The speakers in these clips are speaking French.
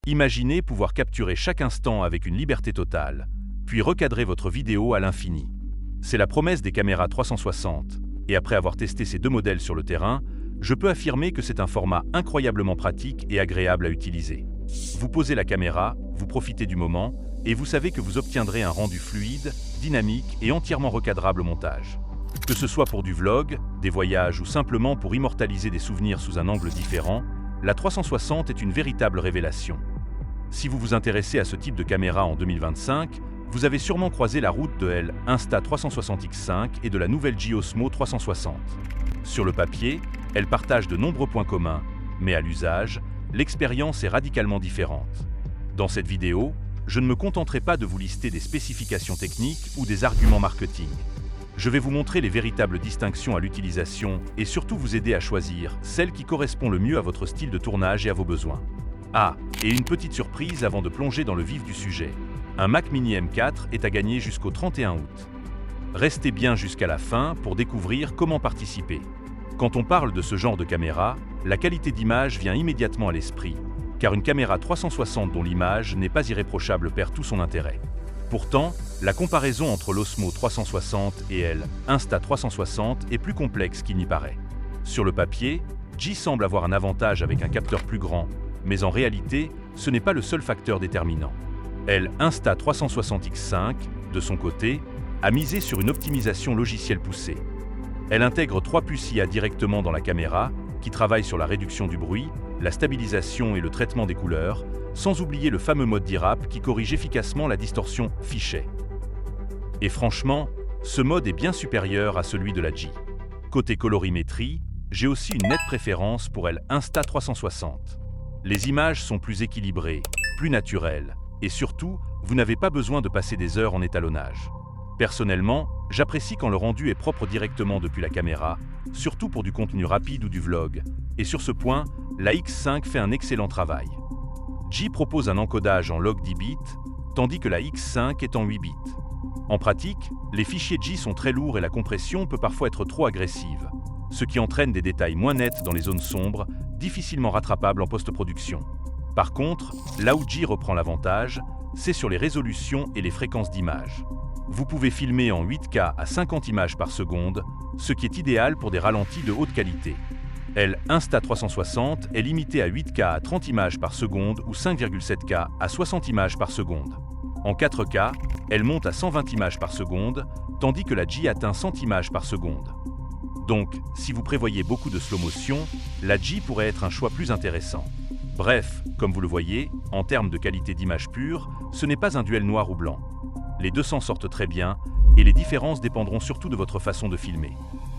Imaginez pouvoir capturer chaque instant avec une liberté totale, puis recadrer votre vidéo à l'infini. C'est la promesse des caméras 360, et après avoir testé ces deux modèles sur le terrain, je peux affirmer que c'est un format incroyablement pratique et agréable à utiliser. Vous posez la caméra, vous profitez du moment, et vous savez que vous obtiendrez un rendu fluide, dynamique et entièrement recadrable au montage. Que ce soit pour du vlog, des voyages ou simplement pour immortaliser des souvenirs sous un angle différent, la 360 est une véritable révélation. Si vous vous intéressez à ce type de caméra en 2025, vous avez sûrement croisé la route de l'Insta360X5 et de la nouvelle Osmo 360. Sur le papier, elles partagent de nombreux points communs, mais à l'usage, l'expérience est radicalement différente. Dans cette vidéo, je ne me contenterai pas de vous lister des spécifications techniques ou des arguments marketing. Je vais vous montrer les véritables distinctions à l'utilisation et surtout vous aider à choisir celle qui correspond le mieux à votre style de tournage et à vos besoins. Ah, et une petite surprise avant de plonger dans le vif du sujet. Un Mac Mini M4 est à gagner jusqu'au 31 août. Restez bien jusqu'à la fin pour découvrir comment participer. Quand on parle de ce genre de caméra, la qualité d'image vient immédiatement à l'esprit, car une caméra 360 dont l'image n'est pas irréprochable perd tout son intérêt. Pourtant, la comparaison entre l'Osmo 360 et l'Insta360 est plus complexe qu'il n'y paraît. Sur le papier, G semble avoir un avantage avec un capteur plus grand, mais en réalité, ce n'est pas le seul facteur déterminant. L'Insta360X5, de son côté, a misé sur une optimisation logicielle poussée. Elle intègre 3 puces IA directement dans la caméra, qui travaillent sur la réduction du bruit, la stabilisation et le traitement des couleurs, sans oublier le fameux mode d'IRAP qui corrige efficacement la distorsion fichet. Et franchement, ce mode est bien supérieur à celui de la G. Côté colorimétrie, j'ai aussi une nette préférence pour l'Insta360. Les images sont plus équilibrées, plus naturelles, et surtout, vous n'avez pas besoin de passer des heures en étalonnage. Personnellement, j'apprécie quand le rendu est propre directement depuis la caméra, surtout pour du contenu rapide ou du vlog, et sur ce point, la X5 fait un excellent travail. G propose un encodage en log 10 bits, tandis que la X5 est en 8 bits. En pratique, les fichiers G sont très lourds et la compression peut parfois être trop agressive, ce qui entraîne des détails moins nets dans les zones sombres, difficilement rattrapables en post-production. Par contre, là où G reprend l'avantage, c'est sur les résolutions et les fréquences d'image. Vous pouvez filmer en 8K à 50 images par seconde, ce qui est idéal pour des ralentis de haute qualité. l'Insta360 est limité à 8K à 30 images par seconde ou 5,7K à 60 images par seconde. En 4K, elle monte à 120 images par seconde, tandis que la G atteint 100 images par seconde. Donc, si vous prévoyez beaucoup de slow motion, la G pourrait être un choix plus intéressant. Bref, comme vous le voyez, en termes de qualité d'image pure, ce n'est pas un duel noir ou blanc. Les deux s'en sortent très bien, et les différences dépendront surtout de votre façon de filmer.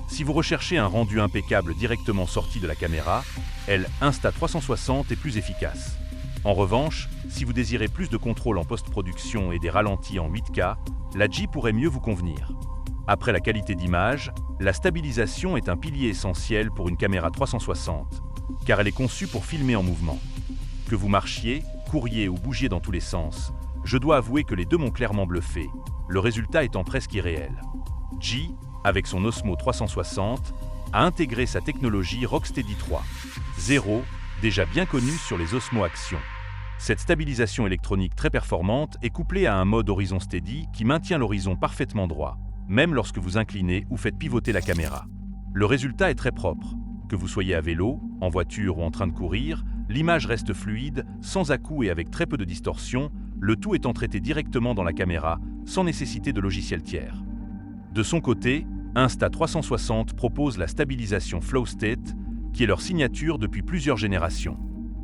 Si vous recherchez un rendu impeccable directement sorti de la caméra, l'Insta360 est plus efficace. En revanche, si vous désirez plus de contrôle en post-production et des ralentis en 8K, la G pourrait mieux vous convenir. Après la qualité d'image, la stabilisation est un pilier essentiel pour une caméra 360, car elle est conçue pour filmer en mouvement. Que vous marchiez, couriez ou bougiez dans tous les sens, je dois avouer que les deux m'ont clairement bluffé, le résultat étant presque irréel. G, avec son Osmo 360, a intégré sa technologie Rocksteady 3.0, déjà bien connue sur les Osmo Action. Cette stabilisation électronique très performante est couplée à un mode horizon steady qui maintient l'horizon parfaitement droit, même lorsque vous inclinez ou faites pivoter la caméra. Le résultat est très propre. Que vous soyez à vélo, en voiture ou en train de courir, l'image reste fluide, sans à-coups et avec très peu de distorsion, le tout étant traité directement dans la caméra, sans nécessité de logiciel tiers. De son côté, Insta360 propose la stabilisation Flow State, qui est leur signature depuis plusieurs générations.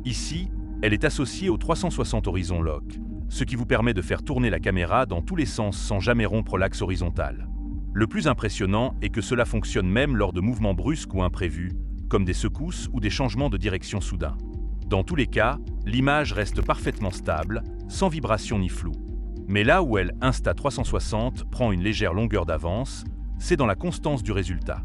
Ici, elle est associée au 360 Horizon Lock, ce qui vous permet de faire tourner la caméra dans tous les sens sans jamais rompre l'axe horizontal. Le plus impressionnant est que cela fonctionne même lors de mouvements brusques ou imprévus, comme des secousses ou des changements de direction soudains. Dans tous les cas, l'image reste parfaitement stable, sans vibration ni flou. Mais là où l'Insta360 prend une légère longueur d'avance, c'est dans la constance du résultat.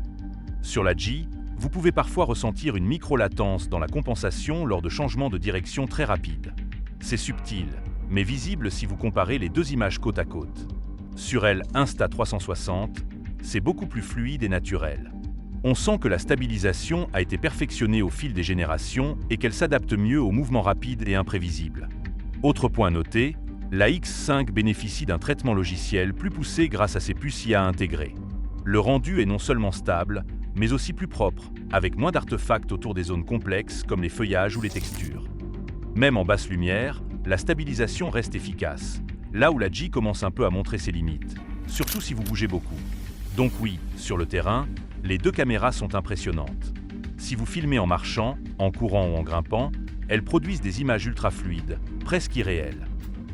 Sur la G, vous pouvez parfois ressentir une micro-latence dans la compensation lors de changements de direction très rapides. C'est subtil, mais visible si vous comparez les deux images côte à côte. Sur l'Insta360, c'est beaucoup plus fluide et naturel. On sent que la stabilisation a été perfectionnée au fil des générations et qu'elle s'adapte mieux aux mouvements rapides et imprévisibles. Autre point à noter, la X5 bénéficie d'un traitement logiciel plus poussé grâce à ses puces IA intégrées. Le rendu est non seulement stable, mais aussi plus propre, avec moins d'artefacts autour des zones complexes comme les feuillages ou les textures. Même en basse lumière, la stabilisation reste efficace, là où la G commence un peu à montrer ses limites, surtout si vous bougez beaucoup. Donc oui, sur le terrain, les deux caméras sont impressionnantes. Si vous filmez en marchant, en courant ou en grimpant, elles produisent des images ultra fluides, presque irréelles.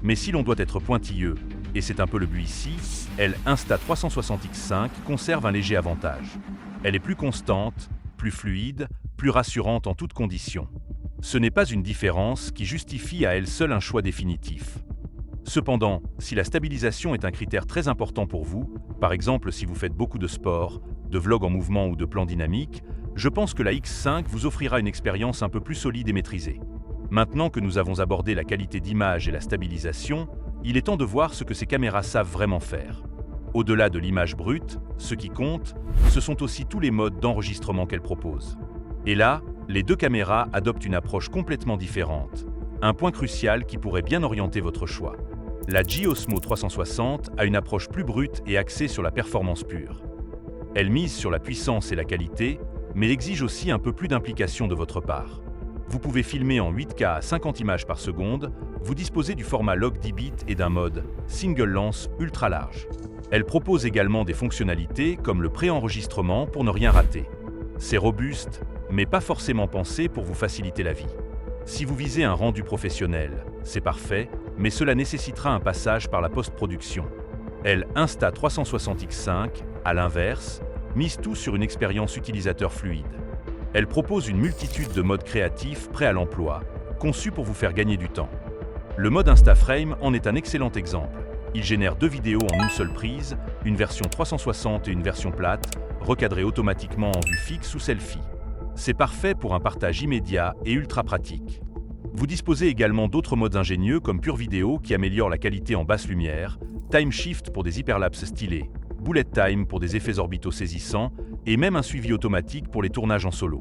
Mais si l'on doit être pointilleux, et c'est un peu le but ici, l'Insta360X5 conserve un léger avantage. Elle est plus constante, plus fluide, plus rassurante en toutes conditions. Ce n'est pas une différence qui justifie à elle seule un choix définitif. Cependant, si la stabilisation est un critère très important pour vous, par exemple si vous faites beaucoup de sport, de vlogs en mouvement ou de plans dynamiques, je pense que la X5 vous offrira une expérience un peu plus solide et maîtrisée. Maintenant que nous avons abordé la qualité d'image et la stabilisation, il est temps de voir ce que ces caméras savent vraiment faire. Au-delà de l'image brute, ce qui compte, ce sont aussi tous les modes d'enregistrement qu'elles proposent. Et là, les deux caméras adoptent une approche complètement différente, un point crucial qui pourrait bien orienter votre choix. La G Osmo 360 a une approche plus brute et axée sur la performance pure. Elle mise sur la puissance et la qualité, mais exige aussi un peu plus d'implication de votre part. Vous pouvez filmer en 8K à 50 images par seconde, vous disposez du format log 10 bits et d'un mode single lens ultra large. Elle propose également des fonctionnalités comme le pré-enregistrement pour ne rien rater. C'est robuste, mais pas forcément pensé pour vous faciliter la vie. Si vous visez un rendu professionnel, c'est parfait, mais cela nécessitera un passage par la post-production. L'Insta360X5, à l'inverse, mise tout sur une expérience utilisateur fluide. Elle propose une multitude de modes créatifs prêts à l'emploi, conçus pour vous faire gagner du temps. Le mode InstaFrame en est un excellent exemple. Il génère deux vidéos en une seule prise, une version 360 et une version plate, recadrée automatiquement en vue fixe ou selfie. C'est parfait pour un partage immédiat et ultra pratique. Vous disposez également d'autres modes ingénieux comme Pure Vidéo qui améliore la qualité en basse lumière, Time Shift pour des hyperlapses stylés, Bullet Time pour des effets orbitaux saisissants et même un suivi automatique pour les tournages en solo.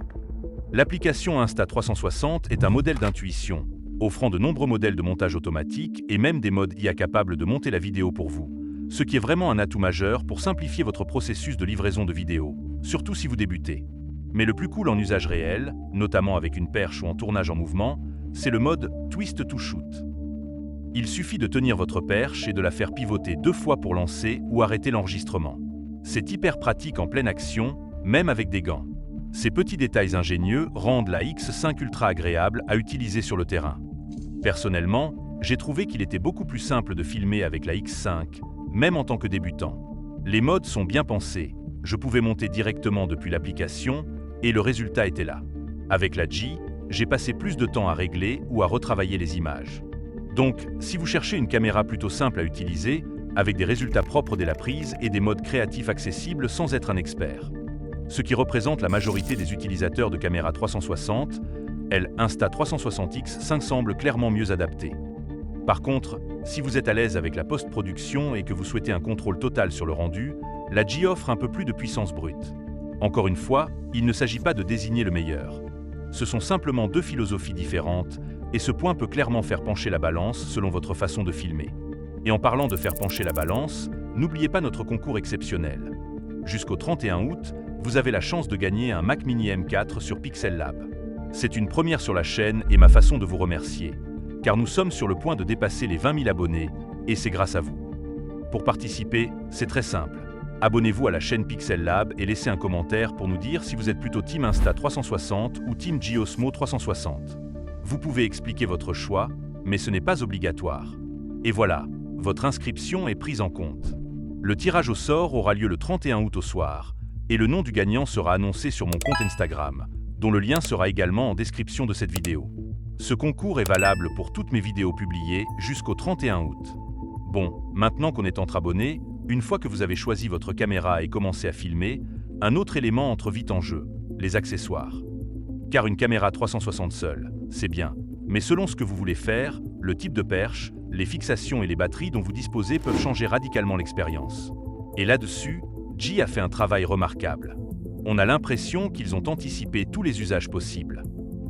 L'application Insta360 est un modèle d'intuition, offrant de nombreux modèles de montage automatique et même des modes IA capables de monter la vidéo pour vous, ce qui est vraiment un atout majeur pour simplifier votre processus de livraison de vidéos, surtout si vous débutez. Mais le plus cool en usage réel, notamment avec une perche ou en tournage en mouvement, c'est le mode Twist to Shoot. Il suffit de tenir votre perche et de la faire pivoter 2 fois pour lancer ou arrêter l'enregistrement. C'est hyper pratique en pleine action, même avec des gants. Ces petits détails ingénieux rendent la X5 ultra agréable à utiliser sur le terrain. Personnellement, j'ai trouvé qu'il était beaucoup plus simple de filmer avec la X5, même en tant que débutant. Les modes sont bien pensés, je pouvais monter directement depuis l'application et le résultat était là. Avec la G, j'ai passé plus de temps à régler ou à retravailler les images. Donc, si vous cherchez une caméra plutôt simple à utiliser, avec des résultats propres dès la prise et des modes créatifs accessibles sans être un expert. Ce qui représente la majorité des utilisateurs de caméras 360, l'Insta360X5 semble clairement mieux adapté. Par contre, si vous êtes à l'aise avec la post-production et que vous souhaitez un contrôle total sur le rendu, la G offre un peu plus de puissance brute. Encore une fois, il ne s'agit pas de désigner le meilleur. Ce sont simplement deux philosophies différentes, et ce point peut clairement faire pencher la balance selon votre façon de filmer. Et en parlant de faire pencher la balance, n'oubliez pas notre concours exceptionnel. Jusqu'au 31 août, vous avez la chance de gagner un Mac Mini M4 sur Pixel Lab. C'est une première sur la chaîne et ma façon de vous remercier, car nous sommes sur le point de dépasser les 20 000 abonnés, et c'est grâce à vous. Pour participer, c'est très simple. Abonnez-vous à la chaîne Pixel Lab et laissez un commentaire pour nous dire si vous êtes plutôt Team Insta360 ou Team G Osmo 360. Vous pouvez expliquer votre choix, mais ce n'est pas obligatoire. Et voilà, votre inscription est prise en compte. Le tirage au sort aura lieu le 31 août au soir, et le nom du gagnant sera annoncé sur mon compte Instagram, dont le lien sera également en description de cette vidéo. Ce concours est valable pour toutes mes vidéos publiées jusqu'au 31 août. Bon, maintenant qu'on est entre abonnés, une fois que vous avez choisi votre caméra et commencé à filmer, un autre élément entre vite en jeu, les accessoires. Car une caméra 360 seule, c'est bien, mais selon ce que vous voulez faire, le type de perche, les fixations et les batteries dont vous disposez peuvent changer radicalement l'expérience. Et là-dessus, G a fait un travail remarquable. On a l'impression qu'ils ont anticipé tous les usages possibles.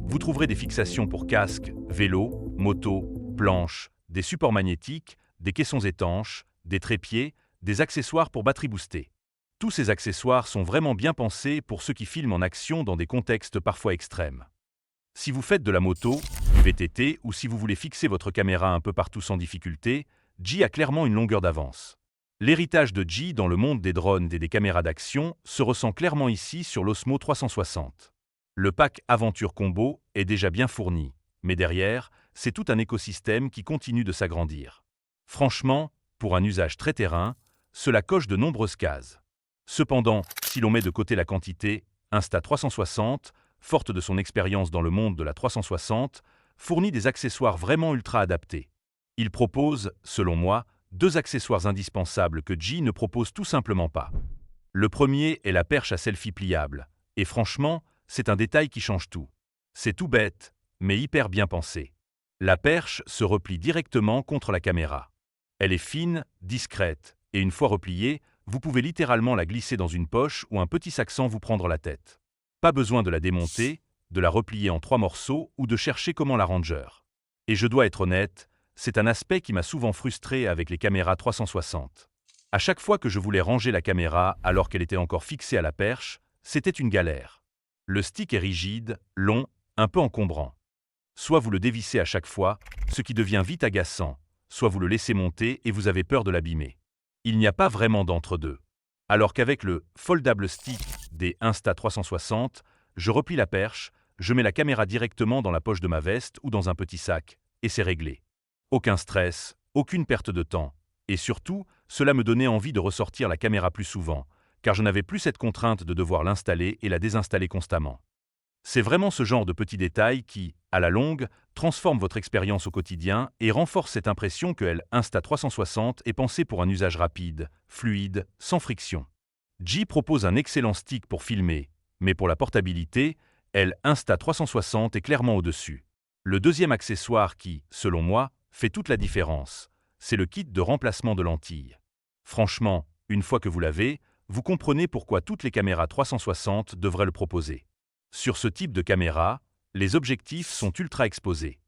Vous trouverez des fixations pour casque, vélo, moto, planches, des supports magnétiques, des caissons étanches, des trépieds, des accessoires pour batterie boostée. Tous ces accessoires sont vraiment bien pensés pour ceux qui filment en action dans des contextes parfois extrêmes. Si vous faites de la moto, du VTT ou si vous voulez fixer votre caméra un peu partout sans difficulté, G a clairement une longueur d'avance. L'héritage de G dans le monde des drones et des caméras d'action se ressent clairement ici sur l'Osmo 360. Le pack Aventure Combo est déjà bien fourni, mais derrière, c'est tout un écosystème qui continue de s'agrandir. Franchement, pour un usage très terrain, cela coche de nombreuses cases. Cependant, si l'on met de côté la quantité, Insta360, forte de son expérience dans le monde de la 360, fournit des accessoires vraiment ultra adaptés. Il propose, selon moi, 2 accessoires indispensables que G ne propose tout simplement pas. Le premier est la perche à selfie pliable, et franchement, c'est un détail qui change tout. C'est tout bête, mais hyper bien pensé. La perche se replie directement contre la caméra. Elle est fine, discrète, et une fois repliée, vous pouvez littéralement la glisser dans une poche ou un petit sac sans vous prendre la tête. Pas besoin de la démonter, de la replier en 3 morceaux ou de chercher comment la ranger. Et je dois être honnête, c'est un aspect qui m'a souvent frustré avec les caméras 360. À chaque fois que je voulais ranger la caméra alors qu'elle était encore fixée à la perche, c'était une galère. Le stick est rigide, long, un peu encombrant. Soit vous le dévissez à chaque fois, ce qui devient vite agaçant, soit vous le laissez monter et vous avez peur de l'abîmer. Il n'y a pas vraiment d'entre-deux. Alors qu'avec le foldable stick des Insta360, je replie la perche, je mets la caméra directement dans la poche de ma veste ou dans un petit sac, et c'est réglé. Aucun stress, aucune perte de temps, et surtout, cela me donnait envie de ressortir la caméra plus souvent, car je n'avais plus cette contrainte de devoir l'installer et la désinstaller constamment. C'est vraiment ce genre de petits détails qui, à la longue, transforment votre expérience au quotidien et renforcent cette impression que Insta360 est pensée pour un usage rapide, fluide, sans friction. G propose un excellent stick pour filmer, mais pour la portabilité, Insta360 est clairement au-dessus. Le deuxième accessoire qui, selon moi, fait toute la différence, c'est le kit de remplacement de lentilles. Franchement, une fois que vous l'avez, vous comprenez pourquoi toutes les caméras 360 devraient le proposer. Sur ce type de caméra, les objectifs sont ultra exposés.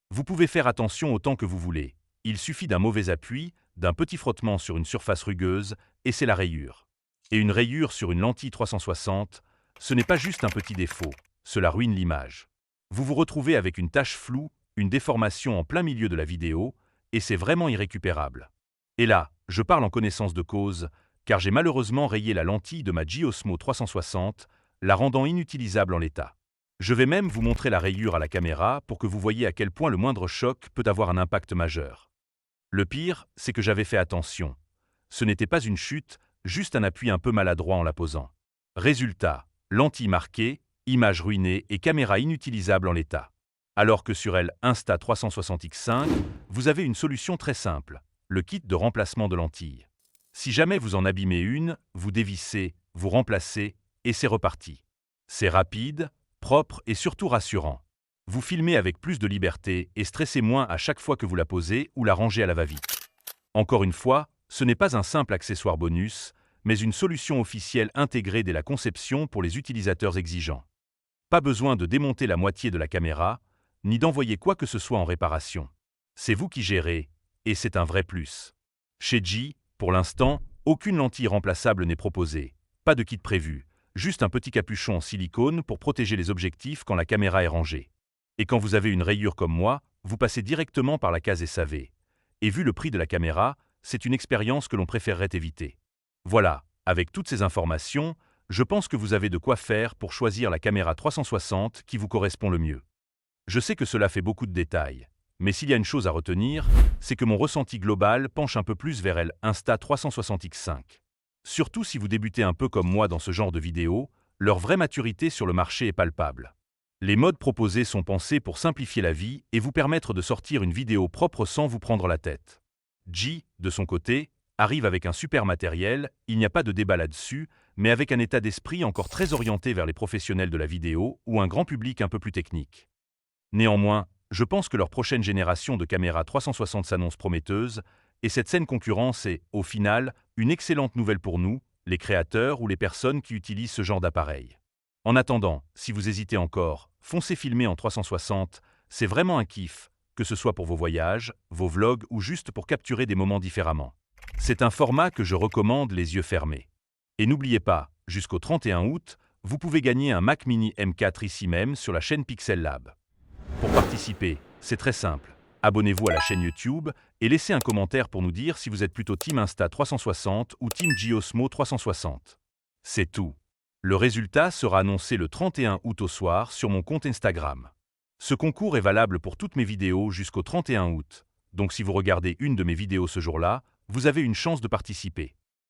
Vous pouvez faire attention autant que vous voulez. Il suffit d'un mauvais appui, d'un petit frottement sur une surface rugueuse, et c'est la rayure. Et une rayure sur une lentille 360, ce n'est pas juste un petit défaut, cela ruine l'image. Vous vous retrouvez avec une tache floue, une déformation en plein milieu de la vidéo, et c'est vraiment irrécupérable. Et là, je parle en connaissance de cause, car j'ai malheureusement rayé la lentille de ma G Osmo 360, la rendant inutilisable en l'état. Je vais même vous montrer la rayure à la caméra pour que vous voyez à quel point le moindre choc peut avoir un impact majeur. Le pire, c'est que j'avais fait attention. Ce n'était pas une chute, juste un appui un peu maladroit en la posant. Résultat, lentille marquée, image ruinée et caméra inutilisable en l'état. Alors que sur Insta360X5, vous avez une solution très simple, le kit de remplacement de lentilles. Si jamais vous en abîmez une, vous dévissez, vous remplacez, et c'est reparti. C'est rapide, propre et surtout rassurant. Vous filmez avec plus de liberté et stressez moins à chaque fois que vous la posez ou la rangez à la va-vite. Encore une fois, ce n'est pas un simple accessoire bonus, mais une solution officielle intégrée dès la conception pour les utilisateurs exigeants. Pas besoin de démonter la moitié de la caméra, ni d'envoyer quoi que ce soit en réparation. C'est vous qui gérez, et c'est un vrai plus. Chez G, pour l'instant, aucune lentille remplaçable n'est proposée, pas de kit prévu. Juste un petit capuchon en silicone pour protéger les objectifs quand la caméra est rangée. Et quand vous avez une rayure comme moi, vous passez directement par la case SAV. Et vu le prix de la caméra, c'est une expérience que l'on préférerait éviter. Voilà, avec toutes ces informations, je pense que vous avez de quoi faire pour choisir la caméra 360 qui vous correspond le mieux. Je sais que cela fait beaucoup de détails, mais s'il y a une chose à retenir, c'est que mon ressenti global penche un peu plus vers Insta360X5. Surtout si vous débutez un peu comme moi dans ce genre de vidéo, leur vraie maturité sur le marché est palpable. Les modes proposés sont pensés pour simplifier la vie et vous permettre de sortir une vidéo propre sans vous prendre la tête. G, de son côté, arrive avec un super matériel, il n'y a pas de débat là-dessus, mais avec un état d'esprit encore très orienté vers les professionnels de la vidéo ou un grand public un peu plus technique. Néanmoins, je pense que leur prochaine génération de caméras 360 s'annonce prometteuse, et cette saine concurrence est, au final, une excellente nouvelle pour nous, les créateurs ou les personnes qui utilisent ce genre d'appareil. En attendant, si vous hésitez encore, foncez filmer en 360, c'est vraiment un kiff, que ce soit pour vos voyages, vos vlogs ou juste pour capturer des moments différemment. C'est un format que je recommande les yeux fermés. Et n'oubliez pas, jusqu'au 31 août, vous pouvez gagner un Mac Mini M4 ici même sur la chaîne Pixel Lab. Pour participer, c'est très simple. Abonnez-vous à la chaîne YouTube et laissez un commentaire pour nous dire si vous êtes plutôt Team Insta 360 ou Team Giosmo 360. C'est tout. Le résultat sera annoncé le 31 août au soir sur mon compte Instagram. Ce concours est valable pour toutes mes vidéos jusqu'au 31 août, donc si vous regardez une de mes vidéos ce jour-là, vous avez une chance de participer.